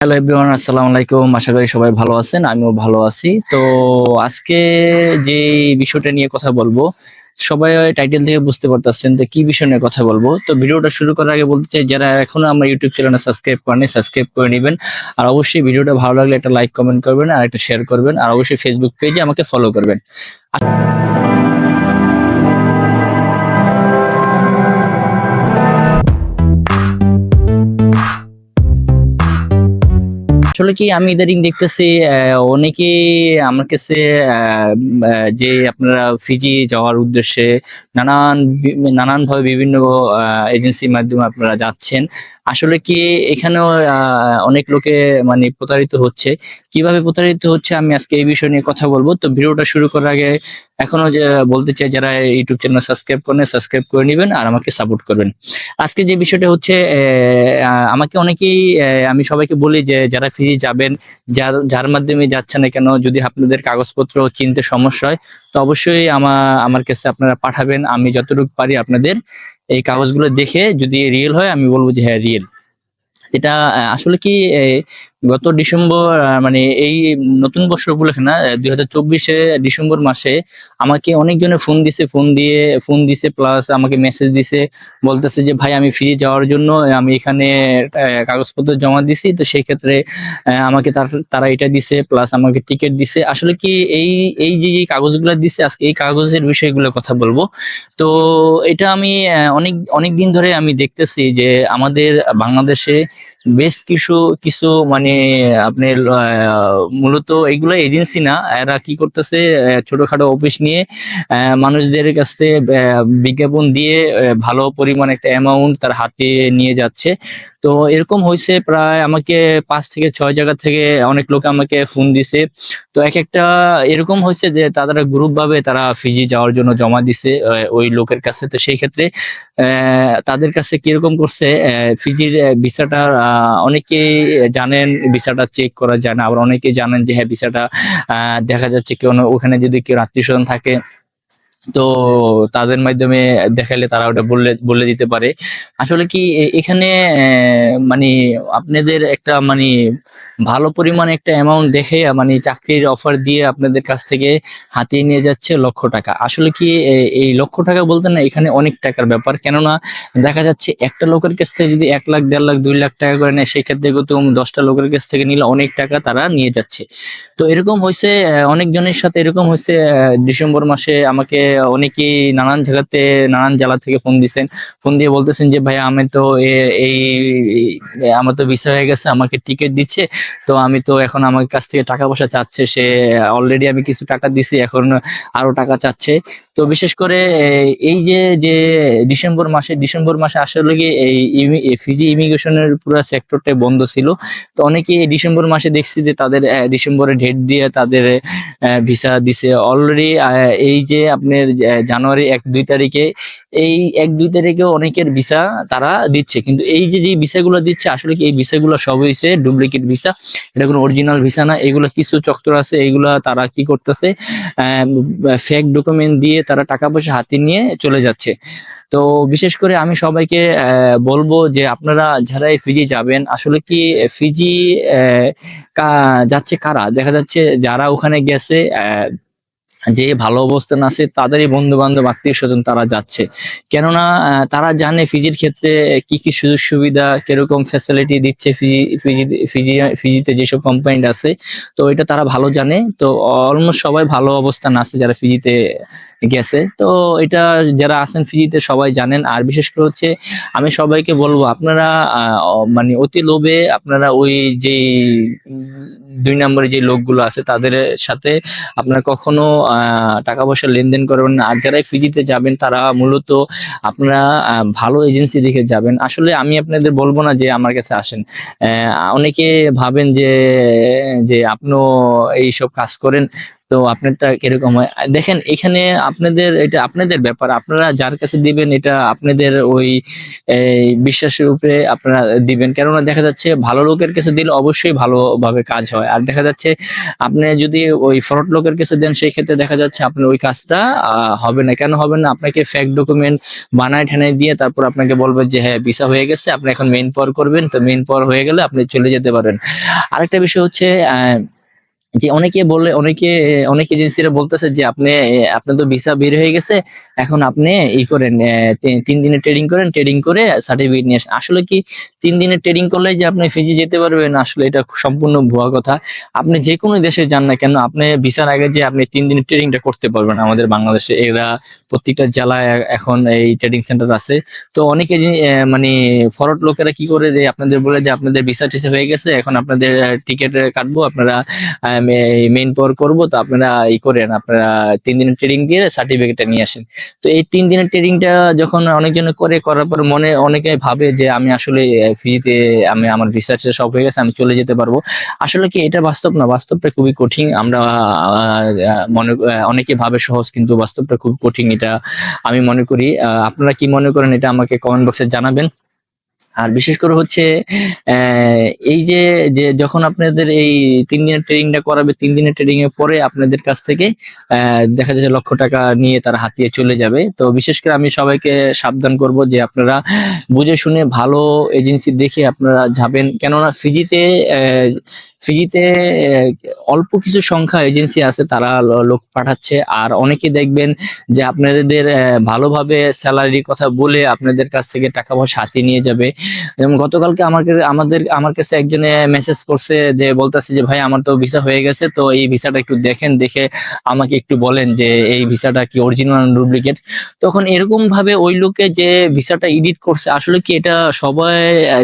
Hello everyone, আসসালামু আলাইকুম। আশা করি সবাই ভালো আছেন, আমিও ভালো আছি। তো আজকে যে বিষয়টা নিয়ে কথা বলবো, সবাই টাইটেল থেকে বুঝতে পারতেছেন যে কি বিষয় নিয়ে কথা বলবো। তো ভিডিওটা শুরু করার আগে বলতে চাই, যারা এখনো আমার ইউটিউব চ্যানেলটা সাবস্ক্রাইব করেনি, সাবস্ক্রাইব করে নেবেন। আর অবশ্যই ভিডিওটা ভালো লাগলে একটা লাইক কমেন্ট করবেন আর একটা শেয়ার করবেন, আর অবশ্যই ফেসবুক পেজে আমাকে ফলো করবেন। আসলে কি আমি ইদানিং দেখতেছি অনেকেই আমার কাছে যে আপনারা ফিজি যাওয়ার উদ্দেশ্যে নানান ভাবে বিভিন্ন এজেন্সির মাধ্যমে আপনারা যাচ্ছেন। আসলে কি এখানেও অনেক লোকে মানে প্রতারিত হচ্ছে। কিভাবে প্রতারিত হচ্ছে আমি আজকে এই বিষয় নিয়ে কথা বলবো। তো ভিডিওটা শুরু করার আগে এখনো যে বলতে চাই, যারা ইউটিউব চ্যানেল সাবস্ক্রাইব করেন সাবস্ক্রাইব করে নেবেন আর আমাকে সাপোর্ট করবেন। আজকে যে বিষয়টা হচ্ছে, আমাকে অনেকেই আমি সবাইকে বলি যে যারা ফিজি যাবেন, যার যার মাধ্যমে যাচ্ছে না কেন, যদি আপনাদের কাগজপত্র চিনতে সমস্যা হয় তো অবশ্যই আমার কাছে আপনারা পাঠাবেন। আমি যতটুকু পারি আপনাদের এই কাগজগুলো দেখে যদি রিয়েল হয় আমি বলবো যে হ্যাঁ রিয়েল। এটা আসলে কি গত ডিসেম্বর মানে এই নতুন বর্ষ উপলক্ষে না, 2024-এ ডিসেম্বর মাসে আমাকে অনেকজনে ফোন দিছে প্লাস আমাকে মেসেজ দিছে, বলতেছে যে ভাই আমি ফিরে যাওয়ার জন্য আমি এখানে কাগজপত্র জমা দিছি। তো সেই ক্ষেত্রে আমাকে তারা এটা দিছে প্লাস আমাকে টিকিট দিছে। আসলে কি এই এই যে কাগজগুলো দিছে, আজকে এই কাগজের বিষয়গুলো কথা বলবো। তো এটা আমি অনেক অনেক দিন ধরে আমি দেখতেছি যে আমাদের বাংলাদেশে বেশ কিছু কিছু মানে আপনার মূলত এগুলো এজেন্সি না, এরা কি করতেছে, ছোটখাটো অফিস নিয়ে মানুষদের কাছে বিজ্ঞাপন দিয়ে ভালো পরিমাণ একটা অ্যামাউন্ট তার হাতে নিয়ে যাচ্ছে। তো এরকম হয়েছে, প্রায় আমাকে 5 থেকে 6 জায়গা থেকে অনেক লোক আমাকে ফোন দিছে। তো এক একটা এরকম হয়েছে যে তারা গ্রুপ ভাবে তারা ফিজি যাওয়ার জন্য জমা দিছে ওই লোকের কাছে। তো সেই ক্ষেত্রে তাদের কাছে কিরকম করছে, ফিজির ভিসাটা অনেকেই জানেন ভিসাটা চেক করা যায় না, আবার অনেকেই জানেন যে হ্যাঁ ভিসাটা দেখা যাচ্ছে কেউ ওখানে যদি কেউ আত্মীয় স্বজন থাকে তো তাদের মাধ্যমে দেখালে তারা ওটা বললে বলে দিতে পারে। আসলে কি এখানে মানে আপনাদের একটা মানে ভালো পরিমাণে একটা অ্যামাউন্ট দেখে মানে চাকরির অফার দিয়ে আপনাদের কাছ থেকে হাতিয়ে নিয়ে যাচ্ছে লক্ষ টাকা। আসলে কি এই লক্ষ টাকা বলতে না, এখানে অনেক টাকার ব্যাপার। কেননা দেখা যাচ্ছে একটা লোকের কাছ থেকে যদি 1 লাখ 1.5 লাখ 2 লাখ টাকা করে নেয়, সেই ক্ষেত্রে কিন্তু 10টা লোকের কাছ থেকে নিলে অনেক টাকা তারা নিয়ে যাচ্ছে। তো এরকম হয়েছে, অনেকজনের সাথে এরকম হয়েছে। ডিসেম্বর মাসে আমাকে অনেকেই নানান জায়গাতে নানান জেলা থেকে ফোন দিছেন, ফোন দিয়ে বলতেছেন যে ভাই আমি তো এই আমার তো ভিসা হয়ে গেছে, আমাকে টিকিট দিচ্ছে, তো আমি তো এখন আমার কাছ থেকে টাকা পয়সা চাচ্ছে। সে অলরেডি আমি কিছু টাকা দিছি, এখন আরো টাকা চাচ্ছে। তো বিশেষ করে এই যে যে ডিসেম্বর মাসে আসলে কি এই ফিজি ইমিগ্রেশনের পুরো সেক্টরটা বন্ধ ছিল। তো অনেকে ডিসেম্বর মাসে দেখছি যে তাদের ডিসেম্বরে ডেট দিয়ে তাদের ভিসা দিছে অলরেডি। এই যে আপনার জানুয়ারি 1-2 তারিখে, এই 1-2 তারিখে অনেকের ভিসা তারা দিচ্ছে, কিন্তু এই যে যে ভিসাগুলো দিচ্ছে আসলে কি এই ভিসাগুলো সব হয়েছে ডুপ্লিকেট ভিসা। এটা কোনো অরিজিনাল ভিসা না, এগুলো কিছু চক্র আছে, এগুলা তারা কি করতেছে, ফেক ডকুমেন্ট দিয়ে তারা টাকা পয়সা হাতে নিয়ে চলে যাচ্ছে। তো বিশেষ করে আমি সবাইকে বলবো যে আপনারা যারা এই ফিজি যাবেন, আসলে কি ফিজি যাচ্ছে কারা, দেখা যাচ্ছে যারা ওখানে গেছে যে ভালো অবস্থান আছে তাদেরই বন্ধু বান্ধব আত্মীয় স্বজন তারা যাচ্ছে। কেননা তারা জানে ফিজির ক্ষেত্রে কি কি সুযোগ সুবিধা কিরকম ফ্যাসিলিটি দিচ্ছে ফিজিতে যেসব কোম্পানি আছে, তো এটা তারা ভালো জানে। তো অলমোস্ট সবাই ভালো অবস্থান আছে যারা ফিজিতে গেছে। তো এটা যারা আছেন ফিজিতে সবাই জানেন। আর বিশেষ করে হচ্ছে আমি সবাইকে বলবো, আপনারা মানে অতি লোভে আপনারা ওই যে 2 নম্বরে যে লোকগুলো আছে তাদের সাথে আপনারা কখনো টাকা পয়সা লেনদেন করবেন না। আর যারা ফিজিতে যাবেন তারা মূলত আপনারা ভালো এজেন্সি দেখে যাবেন। আসলে আমি আপনাদের বলবো না যে আমার কাছে আসেন, অনেকে ভাবেন যে যে আপনিও এইসব কাজ করেন। তো আপনারটা কিরকম হয় দেখেন, এখানে আপনাদের এটা আপনাদের ব্যাপার, আপনারা যার কাছে দিবেন এটা আপনাদের ওই বিশ্বাসের উপরে আপনারা দিবেন। কেননা দেখা যাচ্ছে ভালো লোকের কাছে দিলে অবশ্যই ভালোভাবে কাজ হয়, আর দেখা যাচ্ছে আপনি যদি ওই ফ্রড লোকের কাছে দেন সেই ক্ষেত্রে দেখা যাচ্ছে আপনার ওই কাজটা হবে না। কেন হবে না? আপনাকে ফেক ডকুমেন্ট বানায় ঠানায় দিয়ে তারপর আপনাকে বলবে যে হ্যাঁ ভিসা হয়ে গেছে, আপনি এখন মেইন পাওয়ার করবেন, তো মেইন পাওয়ার হয়ে গেলে আপনি চলে যেতে পারেন। আরেকটা বিষয় হচ্ছে যে অনেক এজেন্সিরা বলতেছে যে আপনার তো ভিসা বের হয়ে গেছে, এখন আপনি ই করেন 3 দিনের ট্রেডিং করেন, ট্রেডিং করে সার্টিফিকেট নিয়ে আসেন। আসলে কি 3 দিনের ট্রেডিং করলে যে আপনি ফিজি যেতে পারবেন? আসলে এটা সম্পূর্ণ ভুয়া কথা। আপনি যে কোনো দেশে যান না কেন, আপনি ভিসার আগে যে আপনি 3 দিনের ট্রেডিংটা করতে পারবেন। আমাদের বাংলাদেশে এরা প্রত্যেকটা জেলায় এখন এই ট্রেডিং সেন্টার আছে। তো অনেকে মানে ফরওয়ার্ড লোকেরা কি করে যে আপনাদের বলে যে আপনাদের ভিসা টিসা হয়ে গেছে, এখন আপনাদের টিকিট কাটবো, আপনারা মেইন পাওয়ার করবো, তো আপনারা ই করেন, আপনারা 3 দিনের ট্রেনিং দিয়ে সার্টিফিকেটটা নিয়ে আসেন। তো এই 3 দিনের ট্রেনিংটা যখন অনেকজন করার পর মনে অনেকে ভাবে যে আমি আসলে ফ্রিতে আমার রিসার্চ সব হয়ে গেছে, আমি চলে যেতে পারবো। আসলে কি এটা বাস্তব না, বাস্তবটা খুবই কঠিন। আমরা অনেকে ভাবে সহজ, কিন্তু বাস্তবটা খুব কঠিন, এটা আমি মনে করি। আপনারা কি মনে করেন এটা আমাকে কমেন্ট বক্সে জানাবেন। আর বিশেষ করে হচ্ছে এই যে যে যখন আপনাদের এই 3 দিনের ট্রেনিংটা করাবে, 3 দিনের ট্রেনিং এর পরে আপনাদের কাছ থেকে দেখা যাচ্ছে লক্ষ টাকা নিয়ে তারা হাতিয়ে চলে যাবে। তো বিশেষ করে আমি সবাইকে সাবধান করব যে আপনারা বুঝে শুনে ভালো এজেন্সি দেখে আপনারা যাবেন। কেননা ফিজিতে অল্প কিছু সংখ্যা এজেন্সি আছে, তারা লোক পাঠাচ্ছে। আর অনেকে দেখবেন যে আপনাদের ভালোভাবে স্যালারির কথা বলে আপনাদের কাছ থেকে টাকা পয়সা হাতিয়ে নিয়ে যাবে। যেমন গতকালকে আমার কাছে একজনে মেসেজ করছে, যে বলতেছে যে ভাই আমার তো ভিসা হয়ে গেছে, তো এই ভিসাটা একটু দেখেন, দেখে আমাকে একটু বলেন যে এই ভিসাটা কি অরিজিনাল না ডুপ্লিকেট। তখন এরকম ভাবে ওই লোকে যে ভিসাটা এডিট করছে, আসলে কি এটা সবাই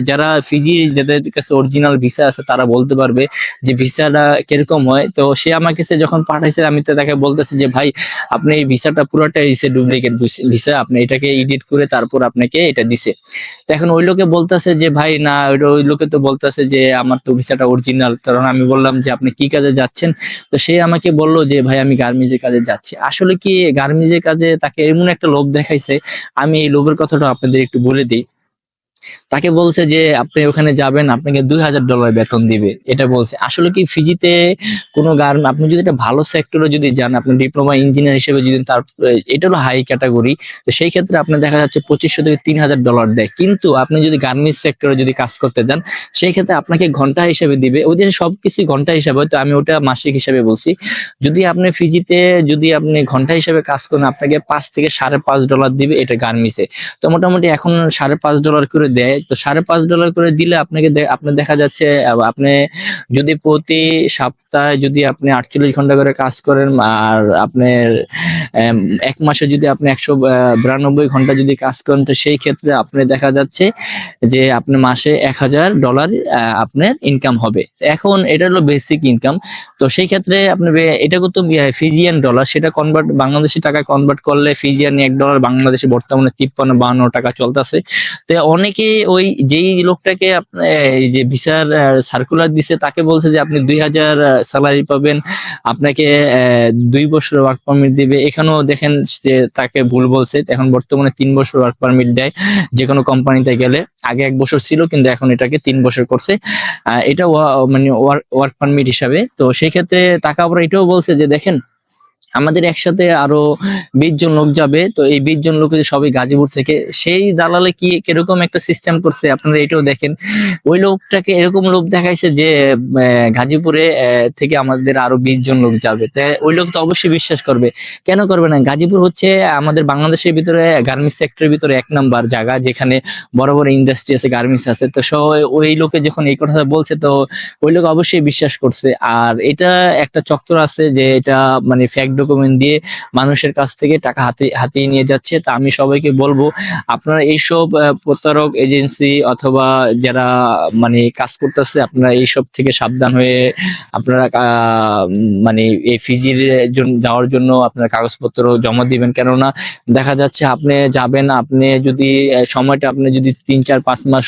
যারা ফিজি যাদের কাছে অরিজিনাল ভিসা আছে তারা বলতে পারবে যে ভিসাটা কিরকম হয়। তো সে আমার কাছে যখন পাঠাইছে, আমি তো তাকে বলতেছি যে ভাই আপনি এই ভিসাটা পুরোটাই ডুপ্লিকেট ভিসা, আপনি এটাকে এডিট করে তারপর আপনাকে এটা দিছে। তো এখন ওই লোকে বলতেছে যে ভাই না, ওই লোকে তো বলতেছে যে আমার তো ভিসাটা অরিজিনাল। কারণ আমি বললাম যে আপনি কি কাজে যাচ্ছেন, তো সে আমাকে বললো যে ভাই আমি গার্মেন্টসের কাজে যাচ্ছি। আসলে কি গার্মেন্টসের কাজে তাকে এমন একটা লোভ দেখাইছে, আমি এই লোভের কথাটা আপনাদের একটু বলে দিই। তাকে বলছে যে আপনি ওখানে যাবেন, আপনাকে $2000 বেতন দিবে, এটা বলছে। আসলে কি ফিজিতে কোনো আপনি যদি একটা ভালো সেক্টরে যদি যান, আপনি ডিপ্লোমা ইঞ্জিনিয়ার হিসেবে যদি তার এটা হলো হাই ক্যাটাগরি, তো সেই ক্ষেত্রে আপনি দেখা যাচ্ছে $2500 থেকে $3000 দেয়। কিন্তু আপনি যদি গার্মেন্টস সেক্টরে যদি কাজ করতে যান, সেই ক্ষেত্রে আপনাকে ঘন্টা হিসেবে দিবে। ওই যে সবকিছু ঘন্টা হিসাবে, তো আমি ওটা মাসিক হিসাবে বলছি। যদি আপনি ফিজিতে যদি আপনি ঘন্টা হিসেবে কাজ করেন, আপনাকে $5 থেকে $5.5 দিবে, এটা গার্মেন্টসে। তো মোটামুটি এখন $5.5 করে দেয়। তো $5.5 করে দিলে আপনাকে আপনার দেখা যাচ্ছে আপনি যদি প্রতি সপ্তাহে যদি আপনি 48 ঘন্টা করে কাজ করেন, আর আপনার এক মাসে যদি আপনি 192 ঘন্টা যদি কাজ করেন, তো সেই ক্ষেত্রে আপনি দেখা যাচ্ছে যে আপনি মাসে $1000 আপনার ইনকাম হবে। এখন এটা হলো বেসিক ইনকাম। তো সেই ক্ষেত্রে আপনি এটা কিন্তু ফিজিয়ান ডলার, সেটা কনভার্ট বাংলাদেশি টাকায় কনভার্ট করলে ফিজিয়ান $1 বাংলাদেশে বর্তমানে 53-52 টাকা চলতেছে। তো অনেকে ওই যেই লোকটাকে এই যে ভিসার সার্কুলার দিছে, তাকে বলছে যে আপনি 2000 স্যালারি পাবেন, আপনাকে 2 বছর ওয়ার্ক পারমিট দিবে। এখানেও দেখেন যে তাকে ভুল বলছে। এখন বর্তমানে 3 বছর ওয়ার্ক পারমিট দেয় যে কোনো কোম্পানিতে গেলে। আগে 1 বছর ছিল, কিন্তু এখন এটাকে 3 বছর করছে। এটা মানে ওয়ার্ক পারমিট হিসাবে। তো সেই ক্ষেত্রে তাকে আবার এটাও বলছে যে দেখেন আমাদের একসাথে আরো 20 জন লোক যাবে, তো এই 20 জন লোক সবাই গাজীপুর থেকে। সেই দালালে কি কিরকম একটা সিস্টেম করছে আপনারা এটাও দেখেন। ওই লোকটাকে এরকম লোক দেখাইছে যে গাজীপুরে থেকে আমাদের আরো 20 জন লোক যাবে, তাই ওই লোক তো অবশ্যই বিশ্বাস করবে। কেন করবে না? গাজীপুর হচ্ছে আমাদের বাংলাদেশের ভিতরে গার্মেন্টস সেক্টরের ভিতরে 1 নাম্বার জায়গা, যেখানে বড় বড় ইন্ডাস্ট্রি আছে, গার্মেন্টস আছে। তো ওই লোকে যখন এই কথা বলছে, তো ওই লোক অবশ্যই বিশ্বাস করছে। আর এটা একটা চক্র আছে যে এটা মানে ফেক ডকুমেন্ট দিয়ে মানুষের কাছ থেকে টাকা হাতিয়ে নিয়ে যাচ্ছে। তা আমি সবাইকে বলবো আপনারা এইসব প্রতারক এজেন্সি অথবা যারা মানে কাজ করতেছে, আপনারা এইসব থেকে সাবধান হয়ে আপনারা মানে এই ফিজির যাওয়ার জন্য আপনার কাগজপত্র জমা দিবেন। কেননা দেখা যাচ্ছে আপনি যাবেন, আপনি যদি সময়টা আপনি যদি 3-4-5 মাস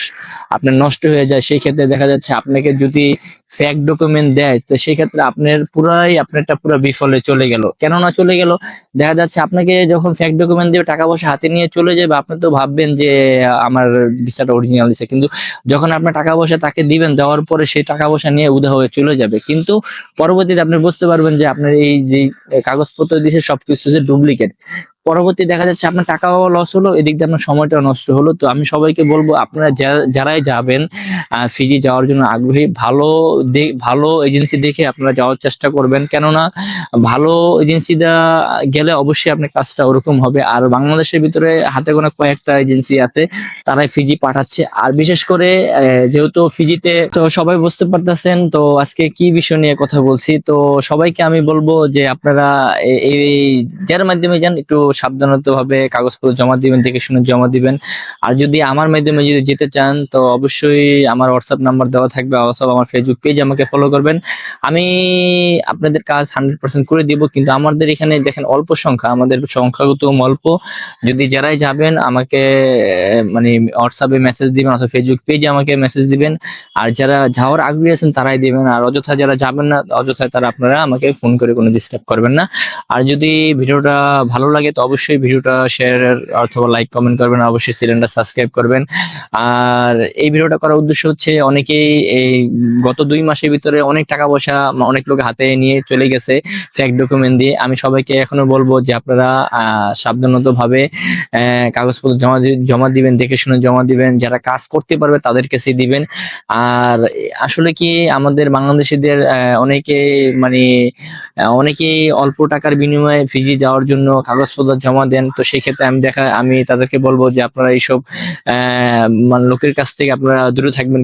আপনার নষ্ট হয়ে যায়, সেই ক্ষেত্রে দেখা যাচ্ছে আপনাকে যদি ফেক ডকুমেন্ট দেয়, তো সেই ক্ষেত্রে আপনারটা পুরো বিফলে চলে গেল। কেননা চলে গেল, দেখা যাচ্ছে আপনাকে যখন ফেক ডকুমেন্ট দিয়ে টাকা পয়সা হাতে নিয়ে চলে যাবে, আপনি তো ভাববেন যে আমার ভিসাটা অরিজিনাল দিছে, কিন্তু যখন আপনার টাকা পয়সা তাকে দিবেন, দেওয়ার পরে সেই টাকা পয়সা নিয়ে উধাও হয়ে চলে যাবে। কিন্তু পরবর্তীতে আপনি বুঝতে পারবেন যে আপনার এই যে কাগজপত্র দিয়েছে সবকিছু যে ডুপ্লিকেট। পরবর্তী দেখা যাচ্ছে আপনার টাকাও লস হলো, এদিক দিয়ে আপনার সময়টাও নষ্ট হলো। তো আমি সবাইকে বলবো, আপনারা যারাই যাবেন ফিজি যাওয়ার জন্য আগ্রহী, ভালো এজেন্সি দেখে আপনারা যাওয়ার চেষ্টা করবেন। কেননা ভালো এজেন্সি গেলে অবশ্যই আপনার কাজটা ওরকম হবে। আর বাংলাদেশের ভিতরে হাতে গোনা কয়েকটা এজেন্সি আছে, তারাই ফিজি পাঠাচ্ছে। আর বিশেষ করে যেহেতু ফিজিতে তো সবাই বুঝতে পারতেছেন, তো আজকে কি বিষয় নিয়ে কথা বলছি। তো সবাইকে আমি বলবো যে আপনারা এই যার মাধ্যমে যান একটু সাবধানতা ভাবে কাগজপত্র জমা দিবেন, দেখে শুনে জমা দিবেন। আর যদি আমার মাধ্যমে যদি যেতে চান, তো অবশ্যই আমার হোয়াটসঅ্যাপ নাম্বার দেওয়া থাকবে, অথবা আমার ফেসবুক পেজ, আমাকে ফলো করবেন। আমি আপনাদের কাজ 100% করে দিব। কিন্তু আমাদের এখানে দেখেন অল্প সংখ্যা, আমাদের সংখ্যাগত অল্প। যদি যারাই যাবেন আমাকে মানে হোয়াটসঅ্যাপে মেসেজ দিবেন, অথবা ফেসবুক পেজে আমাকে মেসেজ দিবেন। আর যারা যাওয়ার আগ্রহী আছেন তারাই দিবেন। আর অযথা যারা যাবেন না, অযথায় তারা আপনারা আমাকে ফোন করে কোনো ডিস্টার্ব করবেন না। আর যদি ভিডিওটা ভালো লাগে, তো অবশ্যই ভিডিওটা শেয়ার অথবা লাইক কমেন্ট করবেন, অবশ্যই চ্যানেলটা সাবস্ক্রাইব করবেন। আর এই ভিডিওটা করার উদ্দেশ্য হচ্ছে, অনেকেই এই গত 2 মাসের ভিতরে অনেক টাকা পয়সা অনেক লোক হাতে নিয়ে চলে গেছে ফেক ডকুমেন্ট দিয়ে। আমি সবাইকে এখনো বলবো যে আপনারা সাবধানতা ভাবে কাগজপত্র জমা দিবেন, দেখে শুনে জমা দিবেন। যারা কাজ করতে পারবে তাদের কাছে দিবেন। আর আসলে কি আমাদের বাংলাদেশিদের অনেকেই অল্প টাকার বিনিময়ে ফিজি যাওয়ার জন্য কাগজপত্র জমা দেন। তো সেই ক্ষেত্রে আমি তাদেরকে বলবো যে আপনারা এইসব লোকের কাছ থেকে আপনারা দূরে থাকবেন।